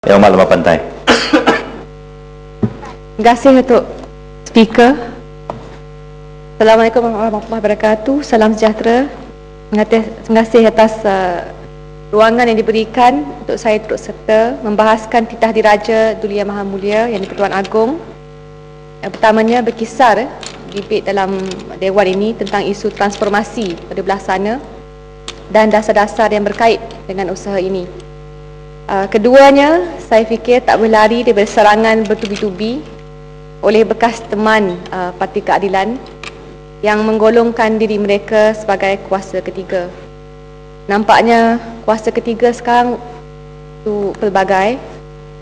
Yang Maklumah Pantai. Terima kasih untuk speaker. Assalamualaikum warahmatullahi wabarakatuh. Salam sejahtera. Terima kasih atas ruangan yang diberikan untuk saya turut serta membahaskan titah diraja Duli Yang Maha Mulia yang di-Pertuan Agong. Yang pertamanya berkisar debate dalam Dewan ini tentang isu transformasi pada belah sana dan dasar-dasar yang berkait dengan usaha ini. Keduanya, saya fikir tak boleh lari daripada serangan bertubi-tubi oleh bekas teman Parti Keadilan yang menggolongkan diri mereka sebagai kuasa ketiga. Nampaknya kuasa ketiga sekarang itu pelbagai.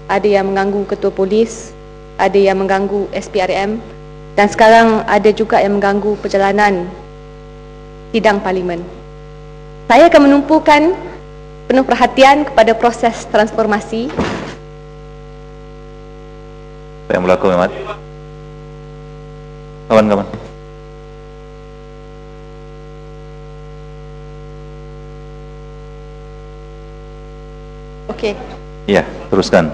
Ada yang mengganggu ketua polis, ada yang mengganggu SPRM, dan sekarang ada juga yang mengganggu perjalanan sidang parlimen. Saya akan menumpukan penuh perhatian kepada proses transformasi. Apa yang berlaku, Ahmad? Kawan-kawan. Okey. Ya, teruskan.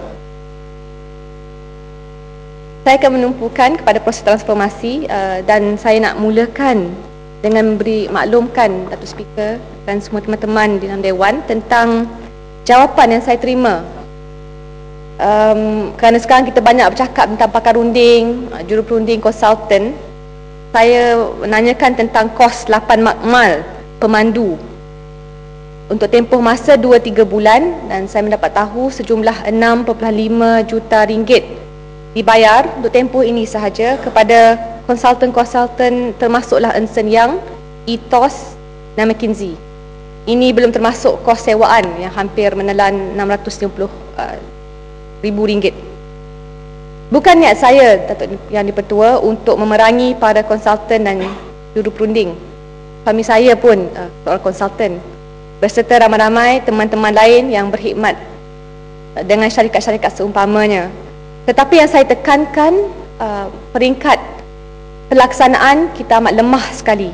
Saya akan menumpukan kepada proses transformasi dan saya nak mulakan dengan memberi maklumkan Datuk Speaker dan semua teman-teman di dalam Dewan tentang jawapan yang saya terima. Kerana sekarang kita banyak bercakap tentang pakar runding, juruperunding, konsultan. Saya menanyakan tentang kos 8 makmal pemandu untuk tempoh masa 2-3 bulan dan saya mendapat tahu sejumlah 6.5 juta ringgit dibayar untuk tempoh ini sahaja kepada konsultan-konsultan termasuklah Ernst & Young, Ethos dan McKinsey. Ini belum termasuk kos sewaan yang hampir menelan 650 ribu ringgit. Bukan niat saya, Datuk Yang di-Pertua, untuk memerangi para konsultan dan juruperunding. Suami saya pun seorang konsultan berserta ramai-ramai teman-teman lain yang berkhidmat dengan syarikat-syarikat seumpamanya. Tetapi yang saya tekankan, peringkat pelaksanaan kita amat lemah sekali.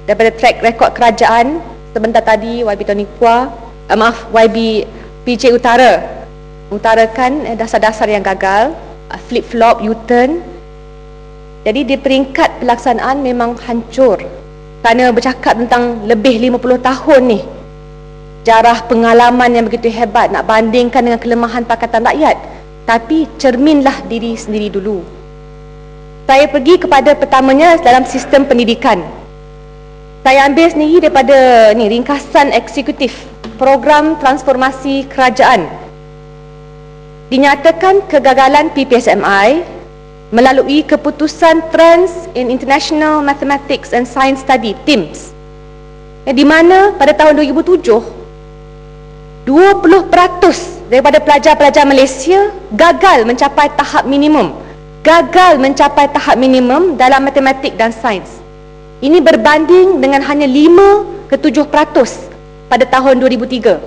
Daripada track rekod kerajaan sebentar tadi, YB Tony Pua, YB PJ utarakan dasar-dasar yang gagal, flip-flop, U-turn. Jadi di peringkat pelaksanaan memang hancur. Kerana bercakap tentang lebih 50 tahun ni, jarah pengalaman yang begitu hebat, nak bandingkan dengan kelemahan Pakatan Rakyat. Tapi cerminlah diri sendiri dulu. Saya pergi kepada pertamanya dalam sistem pendidikan. Saya ambil sendiri daripada ni ringkasan eksekutif program transformasi kerajaan. Dinyatakan kegagalan PPSMI melalui keputusan Trends in International Mathematics and Science Study (TIMSS), di mana pada tahun 2007 20% daripada pelajar-pelajar Malaysia gagal mencapai tahap minimum. Gagal mencapai tahap minimum dalam matematik dan sains. Ini berbanding dengan hanya 5 ke 7% pada tahun 2003.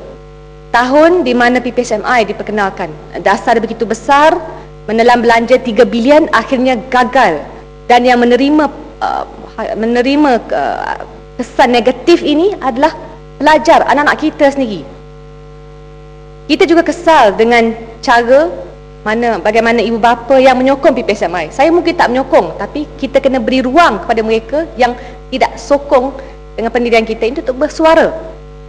Tahun di mana PPSMI diperkenalkan. Dasar begitu besar, menelan belanja 3 bilion, akhirnya gagal. Dan yang menerima kesan negatif ini adalah pelajar, anak-anak kita sendiri. Kita juga kesal dengan cara bagaimana ibu bapa yang menyokong PPSMI. Saya mungkin tak menyokong, tapi kita kena beri ruang kepada mereka yang tidak sokong dengan pendidikan kita ini untuk bersuara.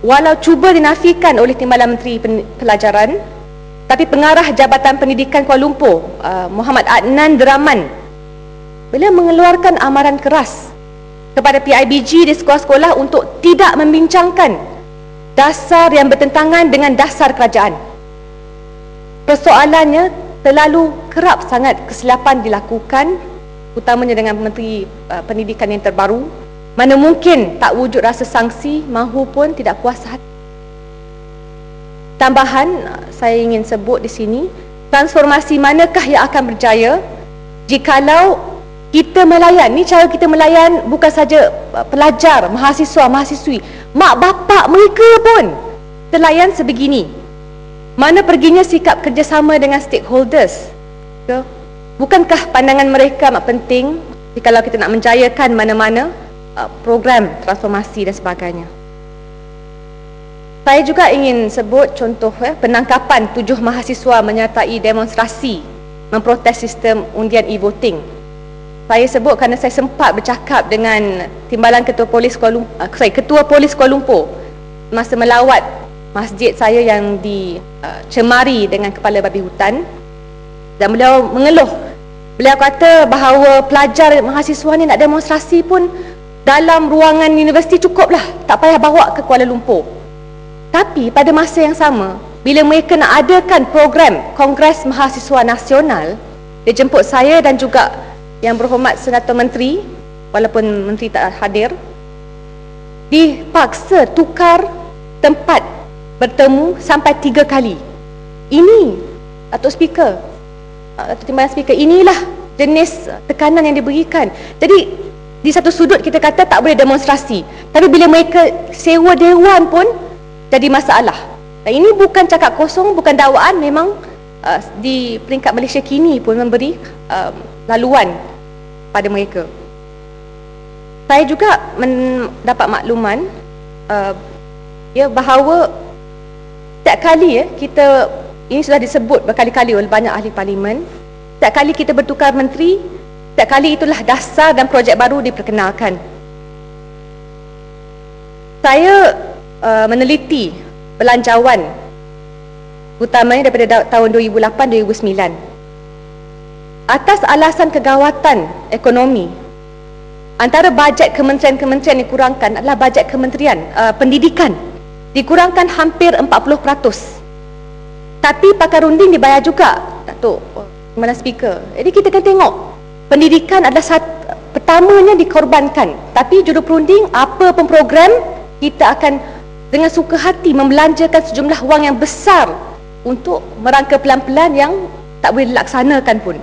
Walau cuba dinafikan oleh Timbalan Menteri Pelajaran, tapi pengarah Jabatan Pendidikan Kuala Lumpur, Muhammad Adnan Deraman, beliau mengeluarkan amaran keras kepada PIBG di sekolah-sekolah untuk tidak membincangkan dasar yang bertentangan dengan dasar kerajaan. Persoalannya, terlalu kerap sangat kesilapan dilakukan, utamanya dengan Menteri Pendidikan yang terbaru, mana mungkin tak wujud rasa sangsi, mahu pun tidak puas hati. Tambahan, saya ingin sebut di sini, transformasi manakah yang akan berjaya jikalau kita melayan, ni cara kita melayan bukan saja pelajar, mahasiswa, mahasiswi, mak bapak mereka pun terlayan sebegini. Mana perginya sikap kerjasama dengan stakeholders? Bukankah pandangan mereka amat penting jikalau kita nak menjayakan mana-mana program transformasi dan sebagainya? Saya juga ingin sebut contoh penangkapan 7 mahasiswa menyertai demonstrasi memprotes sistem undian e-voting. Saya sebut kerana saya sempat bercakap dengan Timbalan Ketua Polis Ketua Polis Kuala Lumpur masa melawat masjid saya yang dicemari dengan kepala babi hutan, dan beliau mengeluh. Beliau kata bahawa pelajar mahasiswa ni nak demonstrasi pun dalam ruangan universiti cukuplah, tak payah bawa ke Kuala Lumpur. Tapi pada masa yang sama, bila mereka nak adakan program Kongres Mahasiswa Nasional, dia jemput saya dan juga Yang Berhormat Senator Menteri, walaupun Menteri tak hadir, dipaksa tukar tempat bertemu sampai 3 kali. Ini, Datuk Speaker, Datuk Timbalan Speaker, inilah jenis tekanan yang diberikan. Jadi, di satu sudut kita kata tak boleh demonstrasi, tapi bila mereka sewa dewan pun jadi masalah. Dan ini bukan cakap kosong, bukan dakwaan, memang di peringkat Malaysia kini pun memberi laluan pada mereka. Saya juga mendapat makluman bahawa setiap kali kita, ini sudah disebut berkali-kali oleh banyak ahli parlimen, setiap kali kita bertukar menteri, setiap kali itulah dasar dan projek baru diperkenalkan. Saya meneliti belanjawan utamanya daripada tahun 2008-2009 atas alasan kegawatan ekonomi. Antara bajet kementerian-kementerian dikurangkan adalah bajet kementerian pendidikan, dikurangkan hampir 40%. Tapi pakar runding dibayar juga, Datuk Timbalan Speaker. Jadi kita kena tengok, pendidikan adalah pertamanya dikorbankan, tapi juruperunding apa pun program, kita akan dengan suka hati membelanjakan sejumlah wang yang besar untuk merangka pelan-pelan yang tak boleh dilaksanakan pun.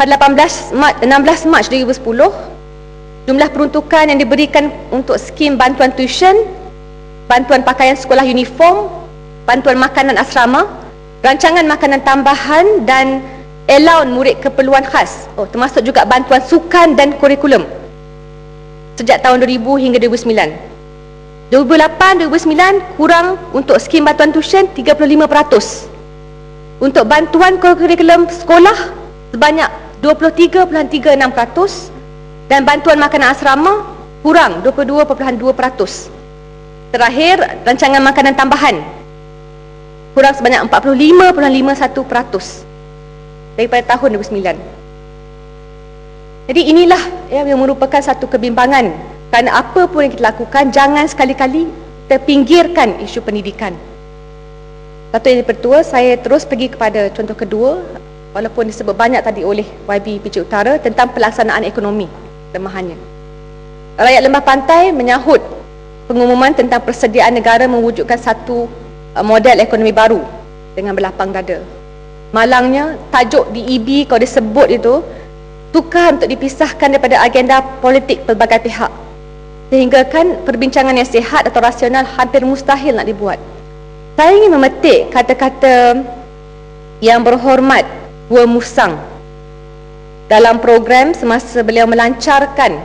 Pada 16 Mac 2010, jumlah peruntukan yang diberikan untuk skim bantuan tuition, bantuan pakaian sekolah uniform, bantuan makanan asrama, rancangan makanan tambahan dan allowance murid keperluan khas, termasuk juga bantuan sukan dan kurikulum sejak tahun 2000 hingga 2009. 2008-2009 kurang untuk skim bantuan tuition 35%. Untuk bantuan kurikulum sekolah sebanyak 23.36% dan bantuan makanan asrama kurang 22.2%. Terakhir, rancangan makanan tambahan kurang sebanyak 45.51% daripada tahun 2009. Jadi inilah yang merupakan satu kebimbangan. Kerana apa pun yang kita lakukan, jangan sekali-kali terpinggirkan isu pendidikan. Satu yang pertua, saya terus pergi kepada contoh kedua, walaupun disebut banyak tadi oleh YB PJ Utara tentang pelaksanaan ekonomi lemahannya. Rakyat Lembah Pantai menyahut pengumuman tentang persediaan negara mewujudkan satu model ekonomi baru dengan berlapang dada. Malangnya, tajuk di EB kalau disebut itu tukar untuk dipisahkan daripada agenda politik pelbagai pihak, sehingga kan perbincangan yang sihat atau rasional hampir mustahil nak dibuat. Saya ingin memetik kata-kata Yang Berhormat Gua Musang dalam program semasa beliau melancarkan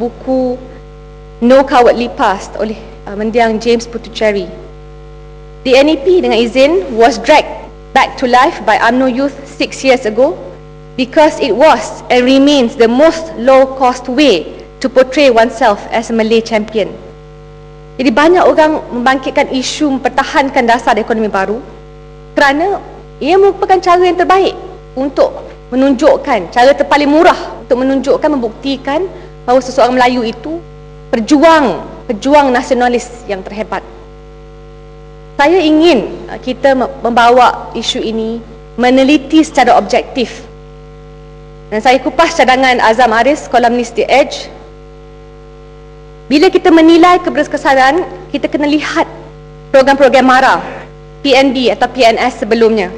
buku No Cowardly Past oleh mendiang James Puthucheary. The NEP dengan izin was dragged back to life by UMNO Youth 6 years ago because it was and remains the most low-cost way to portray oneself as a Malay champion. Jadi banyak orang membangkitkan isu mempertahankan dasar ekonomi baru kerana ia merupakan cara yang terbaik untuk menunjukkan, cara terpaling murah untuk menunjukkan, membuktikan bahawa seseorang Melayu itu pejuang nasionalis yang terhebat. Saya ingin kita membawa isu ini, meneliti secara objektif. Dan saya kupas cadangan Azam Aris, kolumnis The Edge. Bila kita menilai keberkesanan, kita kena lihat program-program MARA, PNB atau PNS sebelumnya.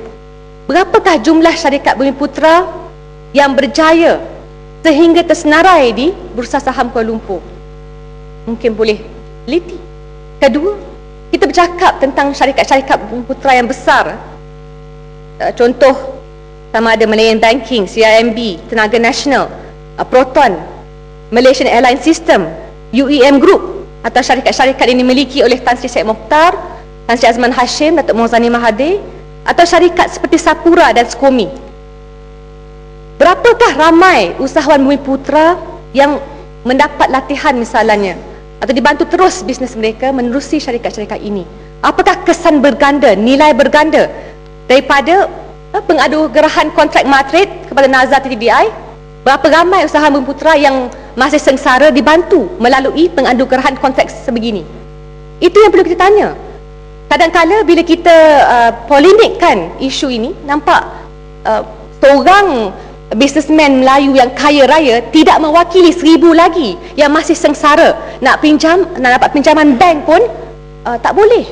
Berapakah jumlah syarikat Bumi Putra yang berjaya sehingga tersenarai di Bursa Saham Kuala Lumpur? Mungkin boleh teliti. Kedua, kita bercakap tentang syarikat-syarikat Bumi Putra yang besar. Contoh, sama ada Malayan Banking, CIMB, Tenaga Nasional, Proton, Malaysian Airline System, UEM Group, atau syarikat-syarikat yang dimiliki oleh Tan Sri Syed Mokhtar, Tan Sri Azman Hashim, Datuk Mauzani Mahathir, atau syarikat seperti Sapura dan Skomi. Berapakah ramai usahawan Bumiputera yang mendapat latihan misalnya atau dibantu terus bisnes mereka menerusi syarikat-syarikat ini? Apakah kesan berganda, nilai berganda daripada pengadu gerahan kontrak matret kepada Nazar TDBI? Berapa ramai usaha Bumiputera yang masih sengsara dibantu melalui pengadu gerahan kontrak sebegini? Itu yang perlu kita tanya. Kadang-kadang bila kita polemikkan isu ini, nampak seorang bisnesmen Melayu yang kaya raya tidak mewakili 1000 lagi yang masih sengsara nak dapat pinjaman bank pun tak boleh.